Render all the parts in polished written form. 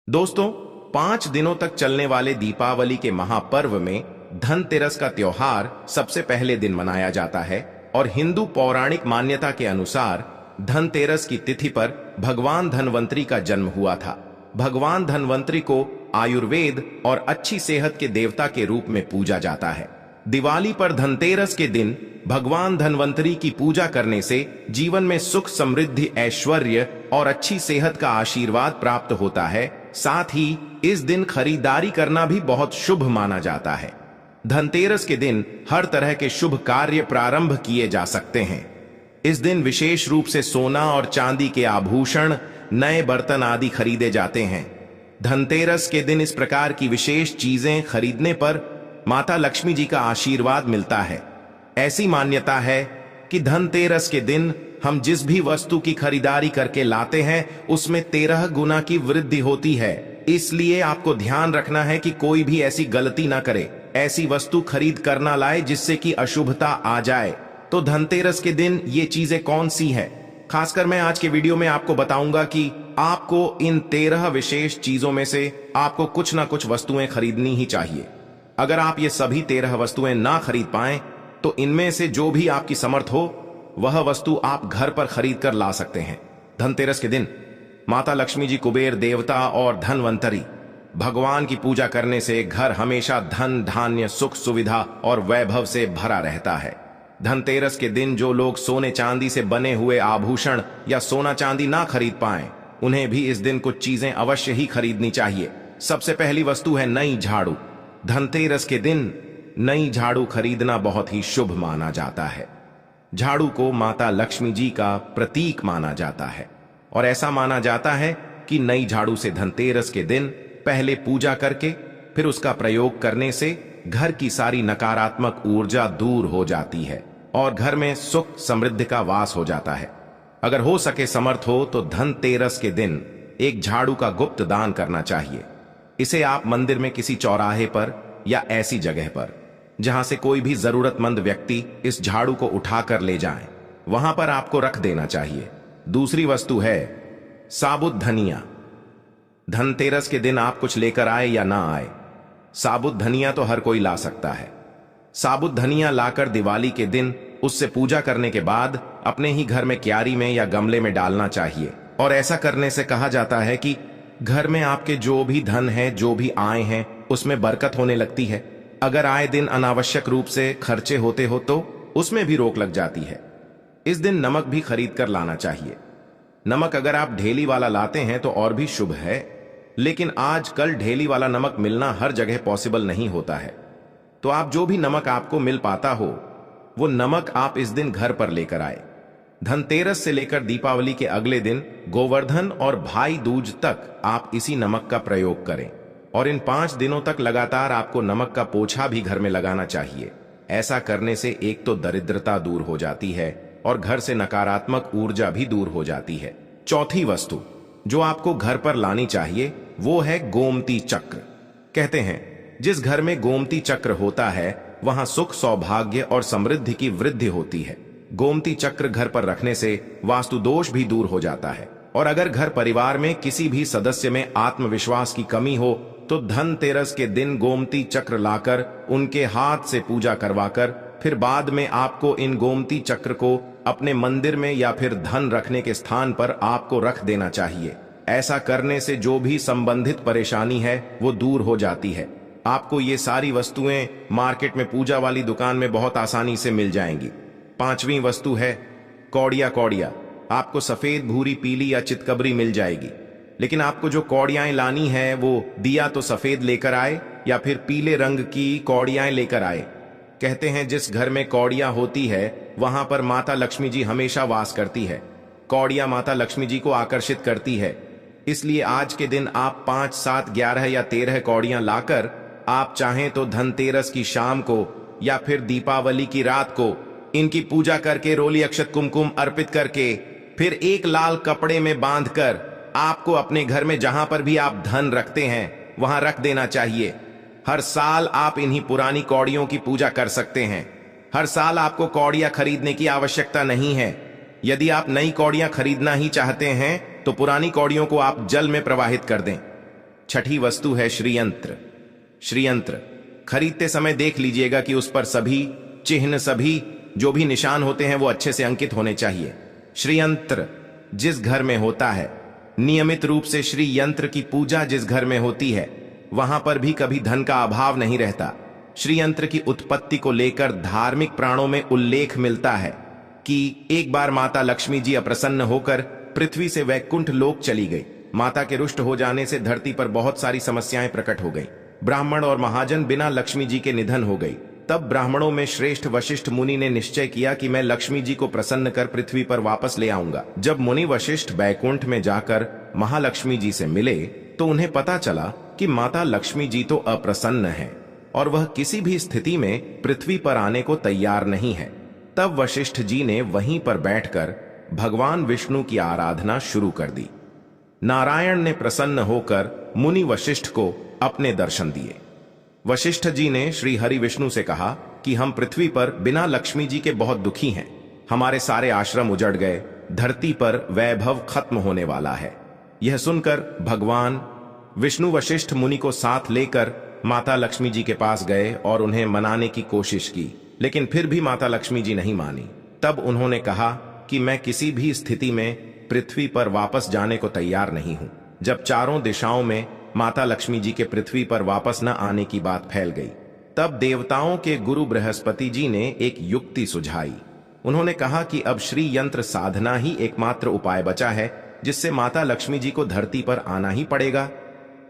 दोस्तों, 5 दिनों तक चलने वाले दीपावली के महापर्व में धनतेरस का त्योहार सबसे पहले दिन मनाया जाता है और हिंदू पौराणिक मान्यता के अनुसार धनतेरस की तिथि पर भगवान धनवंतरी का जन्म हुआ था। भगवान धनवंतरी को आयुर्वेद और अच्छी सेहत के देवता के रूप में पूजा जाता है। दिवाली पर धनतेरस के दिन भगवान धनवंतरी की पूजा करने से जीवन में सुख, समृद्धि, ऐश्वर्य और अच्छी सेहत का आशीर्वाद प्राप्त होता है। साथ ही इस दिन खरीदारी करना भी बहुत शुभ माना जाता है। धनतेरस के दिन हर तरह के शुभ कार्य प्रारंभ किए जा सकते हैं। इस दिन विशेष रूप से सोना और चांदी के आभूषण, नए बर्तन आदि खरीदे जाते हैं। धनतेरस के दिन इस प्रकार की विशेष चीजें खरीदने पर माता लक्ष्मी जी का आशीर्वाद मिलता है। ऐसी मान्यता है कि धनतेरस के दिन हम जिस भी वस्तु की खरीदारी करके लाते हैं उसमें 13 गुना की वृद्धि होती है। इसलिए आपको ध्यान रखना है कि कोई भी ऐसी गलती ना करे, ऐसी वस्तु खरीद कर ना लाए जिससे कि अशुभता आ जाए। तो धनतेरस के दिन ये चीजें कौन सी है, खासकर मैं आज के वीडियो में आपको बताऊंगा कि आपको इन 13 विशेष चीजों में से आपको कुछ ना कुछ वस्तुएं खरीदनी ही चाहिए। अगर आप ये सभी 13 वस्तुएं ना खरीद पाएं तो इनमें से जो भी आपकी समर्थ हो वह वस्तु आप घर पर खरीद कर ला सकते हैं। धनतेरस के दिन माता लक्ष्मी जी, कुबेर देवता और धनवंतरी भगवान की पूजा करने से घर हमेशा धन, धान्य, सुख, सुविधा और वैभव से भरा रहता है। धनतेरस के दिन जो लोग सोने चांदी से बने हुए आभूषण या सोना चांदी ना खरीद पाएं, उन्हें भी इस दिन कुछ चीजें अवश्य ही खरीदनी चाहिए। सबसे पहली वस्तु है नई झाड़ू। धनतेरस के दिन नई झाड़ू खरीदना बहुत ही शुभ माना जाता है। झाड़ू को माता लक्ष्मी जी का प्रतीक माना जाता है और ऐसा माना जाता है कि नई झाड़ू से धनतेरस के दिन पहले पूजा करके फिर उसका प्रयोग करने से घर की सारी नकारात्मक ऊर्जा दूर हो जाती है और घर में सुख, समृद्धि का वास हो जाता है। अगर हो सके, समर्थ हो तो धनतेरस के दिन एक झाड़ू का गुप्त दान करना चाहिए। इसे आप मंदिर में किसी चौराहे पर या ऐसी जगह पर जहां से कोई भी जरूरतमंद व्यक्ति इस झाड़ू को उठाकर ले जाए, वहां पर आपको रख देना चाहिए। दूसरी वस्तु है साबुत धनिया। धनतेरस के दिन आप कुछ लेकर आए या ना आए, साबुत धनिया तो हर कोई ला सकता है। साबुत धनिया लाकर दिवाली के दिन उससे पूजा करने के बाद अपने ही घर में क्यारी में या गमले में डालना चाहिए। और ऐसा करने से कहा जाता है कि घर में आपके जो भी धन है, जो भी आए हैं, उसमें बरकत होने लगती है। अगर आए दिन अनावश्यक रूप से खर्चे होते हो तो उसमें भी रोक लग जाती है। इस दिन नमक भी खरीद कर लाना चाहिए। नमक अगर आप ढेली वाला लाते हैं तो और भी शुभ है, लेकिन आजकल ढेली वाला नमक मिलना हर जगह पॉसिबल नहीं होता है। तो आप जो भी नमक आपको मिल पाता हो वो नमक आप इस दिन घर पर लेकर आए। धनतेरस से लेकर दीपावली के अगले दिन गोवर्धन और भाई दूज तक आप इसी नमक का प्रयोग करें और इन 5 दिनों तक लगातार आपको नमक का पोछा भी घर में लगाना चाहिए। ऐसा करने से एक तो दरिद्रता दूर हो जाती है और घर से नकारात्मक ऊर्जा भी दूर हो जाती है। चौथी वस्तु जो आपको घर पर लानी चाहिए वो है गोमती चक्र। कहते हैं जिस घर में गोमती चक्र होता है वहां सुख, सौभाग्य और समृद्धि की वृद्धि होती है। गोमती चक्र घर पर रखने से वास्तु दोष भी दूर हो जाता है और अगर घर परिवार में किसी भी सदस्य में आत्मविश्वास की कमी हो तो धनतेरस के दिन गोमती चक्र लाकर उनके हाथ से पूजा करवाकर फिर बाद में आपको इन गोमती चक्र को अपने मंदिर में या फिर धन रखने के स्थान पर आपको रख देना चाहिए। ऐसा करने से जो भी संबंधित परेशानी है वो दूर हो जाती है। आपको ये सारी वस्तुएं मार्केट में पूजा वाली दुकान में बहुत आसानी से मिल जाएंगी। 5वीं वस्तु है कौड़िया। कौड़िया आपको सफेद, भूरी, पीली या चितकबरी मिल जाएगी, लेकिन आपको जो कौड़ियाएं लानी है वो दिया तो सफेद लेकर आए या फिर पीले रंग की कौड़ियाएं लेकर आए। कहते हैं जिस घर में कौड़िया होती है वहां पर माता लक्ष्मी जी हमेशा वास करती है। कौड़िया माता लक्ष्मी जी को आकर्षित करती है, इसलिए आज के दिन आप 5, 7, 11 या 13 कौड़ियां लाकर आप चाहें तो धनतेरस की शाम को या फिर दीपावली की रात को इनकी पूजा करके रोली अक्षत कुमकुम अर्पित करके फिर एक लाल कपड़े में बांधकर आपको अपने घर में जहां पर भी आप धन रखते हैं वहां रख देना चाहिए। हर साल आप इन्हीं पुरानी कौड़ियों की पूजा कर सकते हैं। हर साल आपको कौड़ियां खरीदने की आवश्यकता नहीं है। यदि आप नई कौड़ियां खरीदना ही चाहते हैं तो पुरानी कौड़ियों को आप जल में प्रवाहित कर दें। छठी वस्तु है श्रीयंत्र। श्रीयंत्र खरीदते समय देख लीजिएगा कि उस पर सभी चिन्ह, सभी जो भी निशान होते हैं वो अच्छे से अंकित होने चाहिए। श्रीयंत्र जिस घर में होता है, नियमित रूप से श्री यंत्र की पूजा जिस घर में होती है, वहां पर भी कभी धन का अभाव नहीं रहता। श्री यंत्र की उत्पत्ति को लेकर धार्मिक प्राणों में उल्लेख मिलता है कि एक बार माता लक्ष्मी जी अप्रसन्न होकर पृथ्वी से वैकुंठ लोक चली गई। माता के रुष्ट हो जाने से धरती पर बहुत सारी समस्याएं प्रकट हो गई। ब्राह्मण और महाजन बिना लक्ष्मी जी के निधन हो गई। तब ब्राह्मणों में श्रेष्ठ वशिष्ठ मुनि ने निश्चय किया कि मैं लक्ष्मी जी को प्रसन्न कर पृथ्वी पर वापस ले आऊंगा। जब मुनि वशिष्ठ बैकुंठ में जाकर महालक्ष्मी जी से मिले तो उन्हें पता चला कि माता लक्ष्मी जी तो अप्रसन्न है और वह किसी भी स्थिति में पृथ्वी पर आने को तैयार नहीं है। तब वशिष्ठ जी ने वहीं पर बैठकर भगवान विष्णु की आराधना शुरू कर दी। नारायण ने प्रसन्न होकर मुनि वशिष्ठ को अपने दर्शन दिए। वशिष्ठ जी ने श्री हरि विष्णु से कहा कि हम पृथ्वी पर बिना लक्ष्मी जी के बहुत दुखी हैं। हमारे सारे आश्रम उजड़ गए, धरती पर वैभव खत्म होने वाला है। यह सुनकर भगवान विष्णु वशिष्ठ मुनि को साथ लेकर माता लक्ष्मी जी के पास गए और उन्हें मनाने की कोशिश की, लेकिन फिर भी माता लक्ष्मी जी नहीं मानी। तब उन्होंने कहा कि मैं किसी भी स्थिति में पृथ्वी पर वापस जाने को तैयार नहीं हूं। जब चारों दिशाओं में माता लक्ष्मी जी के पृथ्वी पर वापस न आने की बात फैल गई, तब देवताओं के गुरु बृहस्पति जी ने एक युक्ति सुझाई। उन्होंने कहा कि अब श्री यंत्र साधना ही एकमात्र उपाय बचा है जिससे माता लक्ष्मी जी को धरती पर आना ही पड़ेगा।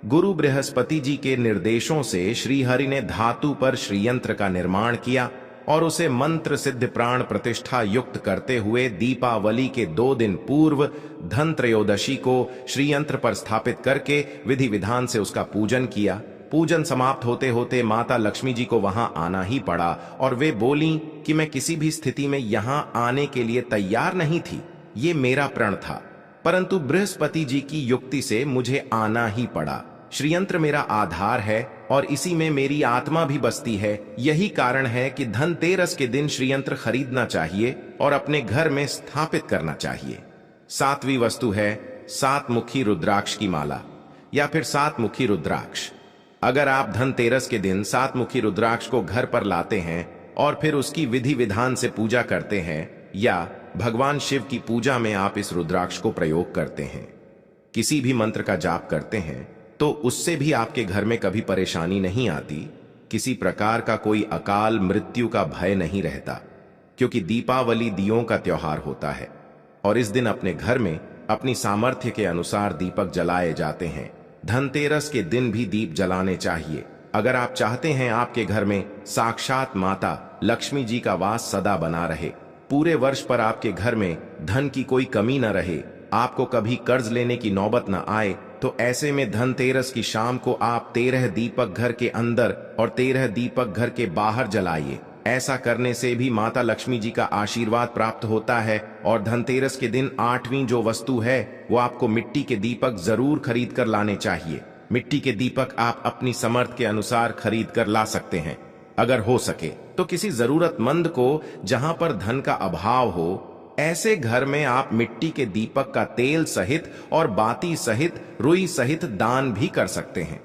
गुरु बृहस्पति जी के निर्देशों से श्री हरि ने धातु पर श्रीयंत्र का निर्माण किया और उसे मंत्र सिद्ध प्राण प्रतिष्ठा युक्त करते हुए दीपावली के 2 दिन पूर्व धन त्रयोदशी को श्रीयंत्र पर स्थापित करके विधि विधान से उसका पूजन किया। पूजन समाप्त होते होते माता लक्ष्मी जी को वहां आना ही पड़ा और वे बोली कि मैं किसी भी स्थिति में यहां आने के लिए तैयार नहीं थी। ये मेरा प्रण था, परंतु बृहस्पति जी की युक्ति से मुझे आना ही पड़ा। श्रीयंत्र मेरा आधार है और इसी में मेरी आत्मा भी बसती है। यही कारण है कि धनतेरस के दिन श्रीयंत्र खरीदना चाहिए और अपने घर में स्थापित करना चाहिए। 7वीं वस्तु है 7 मुखी रुद्राक्ष की माला या फिर 7 मुखी रुद्राक्ष। अगर आप धनतेरस के दिन 7 मुखी रुद्राक्ष को घर पर लाते हैं और फिर उसकी विधि विधान से पूजा करते हैं या भगवान शिव की पूजा में आप इस रुद्राक्ष को प्रयोग करते हैं, किसी भी मंत्र का जाप करते हैं, तो उससे भी आपके घर में कभी परेशानी नहीं आती। किसी प्रकार का कोई अकाल मृत्यु का भय नहीं रहता, क्योंकि दीपावली दियों का त्योहार होता है और इस दिन अपने घर में अपनी सामर्थ्य के अनुसार दीपक जलाए जाते हैं। धनतेरस के दिन भी दीप जलाने चाहिए। अगर आप चाहते हैं आपके घर में साक्षात माता लक्ष्मी जी का वास सदा बना रहे, पूरे वर्ष पर आपके घर में धन की कोई कमी न रहे, आपको कभी कर्ज लेने की नौबत न आए, तो ऐसे में धनतेरस की शाम को आप 13 दीपक घर के अंदर और 13 दीपक घर के बाहर जलाइए। ऐसा करने से भी माता लक्ष्मी जी का आशीर्वाद प्राप्त होता है। और धनतेरस के दिन 8वीं जो वस्तु है वो आपको मिट्टी के दीपक जरूर खरीद कर लाने चाहिए। मिट्टी के दीपक आप अपनी समर्थ के अनुसार खरीद कर ला सकते हैं। अगर हो सके तो किसी जरूरतमंद को जहां पर धन का अभाव हो, ऐसे घर में आप मिट्टी के दीपक का तेल सहित और बाती सहित रुई सहित दान भी कर सकते हैं।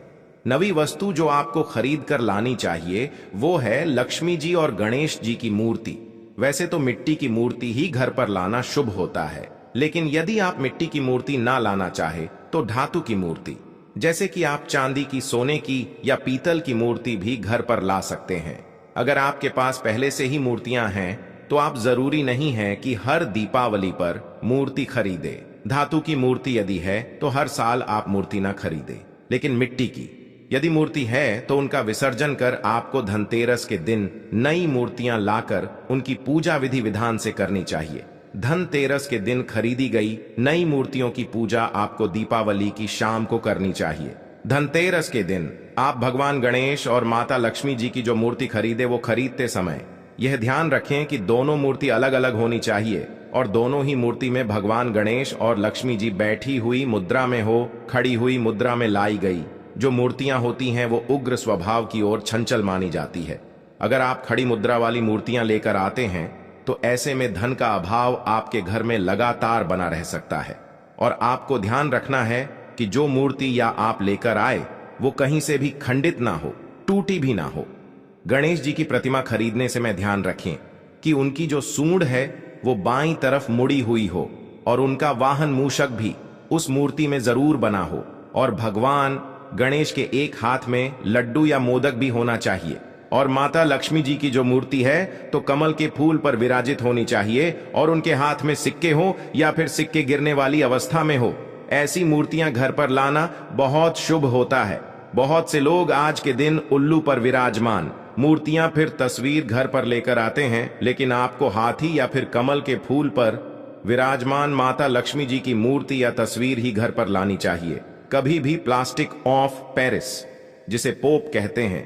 9वीं वस्तु जो आपको खरीद कर लानी चाहिए वो है लक्ष्मी जी और गणेश जी की मूर्ति। वैसे तो मिट्टी की मूर्ति ही घर पर लाना शुभ होता है, लेकिन यदि आप मिट्टी की मूर्ति ना लाना चाहे तो धातु की मूर्ति, जैसे कि आप चांदी की, सोने की या पीतल की मूर्ति भी घर पर ला सकते हैं। अगर आपके पास पहले से ही मूर्तियां हैं तो आप जरूरी नहीं है कि हर दीपावली पर मूर्ति खरीदे। धातु की मूर्ति यदि है तो हर साल आप मूर्ति ना खरीदे, लेकिन मिट्टी की यदि मूर्ति है तो उनका विसर्जन कर आपको धनतेरस के दिन नई मूर्तियां लाकर उनकी पूजा विधि विधान से करनी चाहिए। धनतेरस के दिन खरीदी गई नई मूर्तियों की पूजा आपको दीपावली की शाम को करनी चाहिए। धनतेरस के दिन आप भगवान गणेश और माता लक्ष्मी जी की जो मूर्ति खरीदे वो खरीदते समय यह ध्यान रखें कि दोनों मूर्ति अलग अलग होनी चाहिए और दोनों ही मूर्ति में भगवान गणेश और लक्ष्मी जी बैठी हुई मुद्रा में हो, खड़ी हुई मुद्रा में लाई गई। जो मूर्तियां होती हैं वो उग्र स्वभाव की ओर चंचल मानी जाती है। अगर आप खड़ी मुद्रा वाली मूर्तियां लेकर आते हैं तो ऐसे में धन का अभाव आपके घर में लगातार बना रह सकता है। और आपको ध्यान रखना है कि जो मूर्ति या आप लेकर आए वो कहीं से भी खंडित ना हो, टूटी भी ना हो। गणेश जी की प्रतिमा खरीदने से मैं ध्यान रखें कि उनकी जो सूंड है वो बाईं तरफ मुड़ी हुई हो और उनका वाहन मूषक भी उस मूर्ति में जरूर बना हो, और भगवान गणेश के एक हाथ में लड्डू या मोदक भी होना चाहिए। और माता लक्ष्मी जी की जो मूर्ति है तो कमल के फूल पर विराजित होनी चाहिए और उनके हाथ में सिक्के हो या फिर सिक्के गिरने वाली अवस्था में हो। ऐसी मूर्तियां घर पर लाना बहुत शुभ होता है। बहुत से लोग आज के दिन उल्लू पर विराजमान मूर्तियां फिर तस्वीर घर पर लेकर आते हैं, लेकिन आपको हाथी या फिर कमल के फूल पर विराजमान माता लक्ष्मी जी की मूर्ति या तस्वीर ही घर पर लानी चाहिए। कभी भी प्लास्टिक ऑफ पेरिस, जिसे पोप कहते हैं,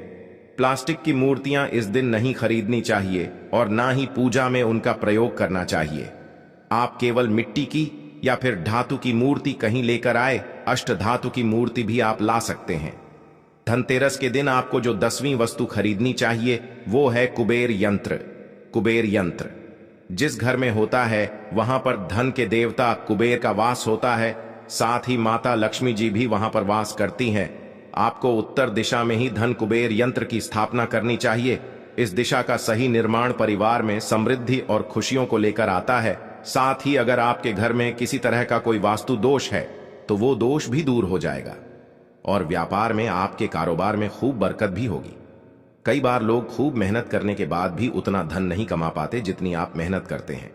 प्लास्टिक की मूर्तियां इस दिन नहीं खरीदनी चाहिए और ना ही पूजा में उनका प्रयोग करना चाहिए। आप केवल मिट्टी की या फिर धातु की मूर्ति कहीं लेकर आए, अष्ट धातु की मूर्ति भी आप ला सकते हैं। धनतेरस के दिन आपको जो 10वीं वस्तु खरीदनी चाहिए वो है कुबेर यंत्र। कुबेर यंत्र जिस घर में होता है वहां पर धन के देवता कुबेर का वास होता है, साथ ही माता लक्ष्मी जी भी वहां पर वास करती हैं। आपको उत्तर दिशा में ही धन कुबेर यंत्र की स्थापना करनी चाहिए। इस दिशा का सही निर्माण परिवार में समृद्धि और खुशियों को लेकर आता है। साथ ही अगर आपके घर में किसी तरह का कोई वास्तु दोष है तो वो दोष भी दूर हो जाएगा और व्यापार में आपके कारोबार में खूब बरकत भी होगी। कई बार लोग खूब मेहनत करने के बाद भी उतना धन नहीं कमा पाते जितनी आप मेहनत करते हैं,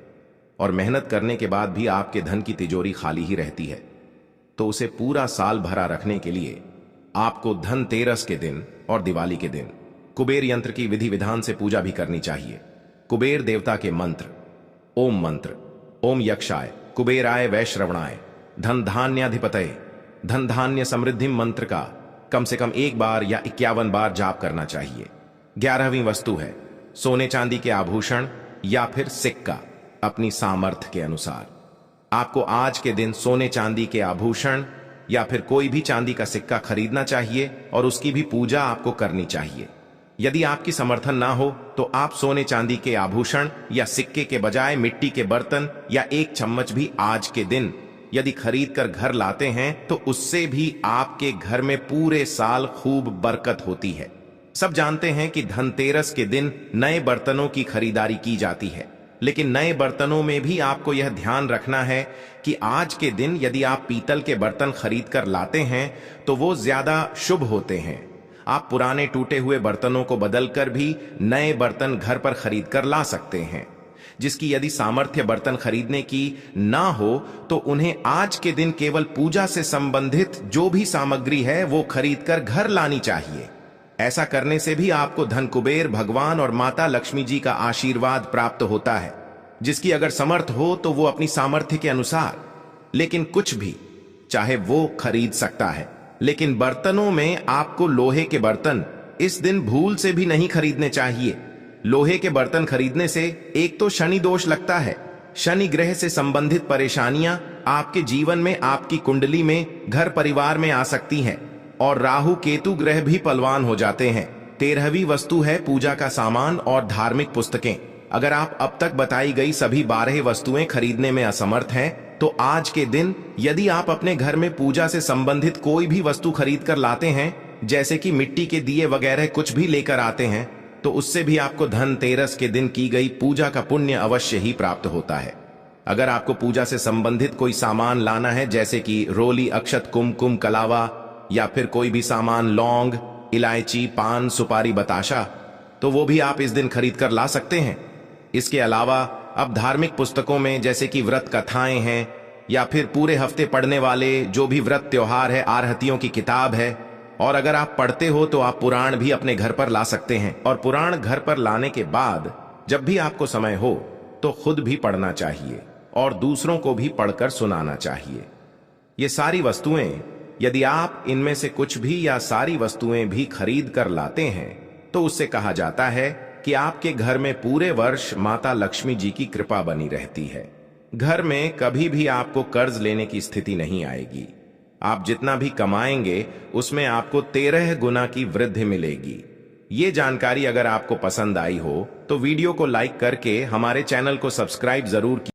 और मेहनत करने के बाद भी आपके धन की तिजोरी खाली ही रहती है। तो उसे पूरा साल भरा रखने के लिए आपको धनतेरस के दिन और दिवाली के दिन कुबेर यंत्र की विधि विधान से पूजा भी करनी चाहिए। कुबेर देवता के मंत्र मंत्र ओम यक्षाय कुबेराय वैश्रवणाय धन धान्याधिपतये धन धान्य समृद्धि मंत्र का कम से कम 1 बार या 51 बार जाप करना चाहिए। 11वीं वस्तु है सोने चांदी के आभूषण या फिर सिक्का। अपनी सामर्थ्य के अनुसार आपको आज के दिन सोने चांदी के आभूषण या फिर कोई भी चांदी का सिक्का खरीदना चाहिए और उसकी भी पूजा आपको करनी चाहिए। यदि आपकी समर्थन ना हो तो आप सोने चांदी के आभूषण या सिक्के के बजाय मिट्टी के बर्तन या 1 चम्मच भी आज के दिन यदि खरीद कर घर लाते हैं तो उससे भी आपके घर में पूरे साल खूब बरकत होती है। सब जानते हैं कि धनतेरस के दिन नए बर्तनों की खरीदारी की जाती है, लेकिन नए बर्तनों में भी आपको यह ध्यान रखना है कि आज के दिन यदि आप पीतल के बर्तन खरीद कर लाते हैं तो वो ज्यादा शुभ होते हैं। आप पुराने टूटे हुए बर्तनों को बदलकर भी नए बर्तन घर पर खरीद कर ला सकते हैं। जिसकी यदि सामर्थ्य बर्तन खरीदने की ना हो तो उन्हें आज के दिन केवल पूजा से संबंधित जो भी सामग्री है वो खरीदकर घर लानी चाहिए। ऐसा करने से भी आपको धन कुबेर भगवान और माता लक्ष्मी जी का आशीर्वाद प्राप्त होता है। जिसकी अगर समर्थ हो तो वो अपनी सामर्थ्य के अनुसार लेकिन कुछ भी चाहे वो खरीद सकता है। लेकिन बर्तनों में आपको लोहे के बर्तन इस दिन भूल से भी नहीं खरीदने चाहिए। लोहे के बर्तन खरीदने से एक तो शनि दोष लगता है, शनि ग्रह से संबंधित परेशानियां आपके जीवन में आपकी कुंडली में घर परिवार में आ सकती हैं और राहु केतु ग्रह भी पलवान हो जाते हैं। 13वीं वस्तु है पूजा का सामान और धार्मिक पुस्तकें। अगर आप अब तक बताई गई सभी 12 वस्तुएं खरीदने में असमर्थ हैं तो आज के दिन यदि आप अपने घर में पूजा से संबंधित कोई भी वस्तु खरीद कर लाते हैं, जैसे कि मिट्टी के दिए वगैरह कुछ भी लेकर आते हैं, तो उससे भी आपको धनतेरस के दिन की गई पूजा का पुण्य अवश्य ही प्राप्त होता है। अगर आपको पूजा से संबंधित कोई सामान लाना है, जैसे कि रोली, अक्षत, कुमकुम, कलावा या फिर कोई भी सामान, लौंग, इलायची, पान, सुपारी, बताशा, तो वो भी आप इस दिन खरीद कर ला सकते हैं। इसके अलावा अब धार्मिक पुस्तकों में जैसे कि व्रत कथाएं हैं या फिर पूरे हफ्ते पढ़ने वाले जो भी व्रत त्योहार है, आरहतियों की किताब है, और अगर आप पढ़ते हो तो आप पुराण भी अपने घर पर ला सकते हैं। और पुराण घर पर लाने के बाद जब भी आपको समय हो तो खुद भी पढ़ना चाहिए और दूसरों को भी पढ़कर सुनाना चाहिए। ये सारी वस्तुएं यदि आप इनमें से कुछ भी या सारी वस्तुएं भी खरीद कर लाते हैं तो उससे कहा जाता है कि आपके घर में पूरे वर्ष माता लक्ष्मी जी की कृपा बनी रहती है। घर में कभी भी आपको कर्ज लेने की स्थिति नहीं आएगी। आप जितना भी कमाएंगे उसमें आपको 13 गुना की वृद्धि मिलेगी। ये जानकारी अगर आपको पसंद आई हो तो वीडियो को लाइक करके हमारे चैनल को सब्सक्राइब जरूर कीजिए।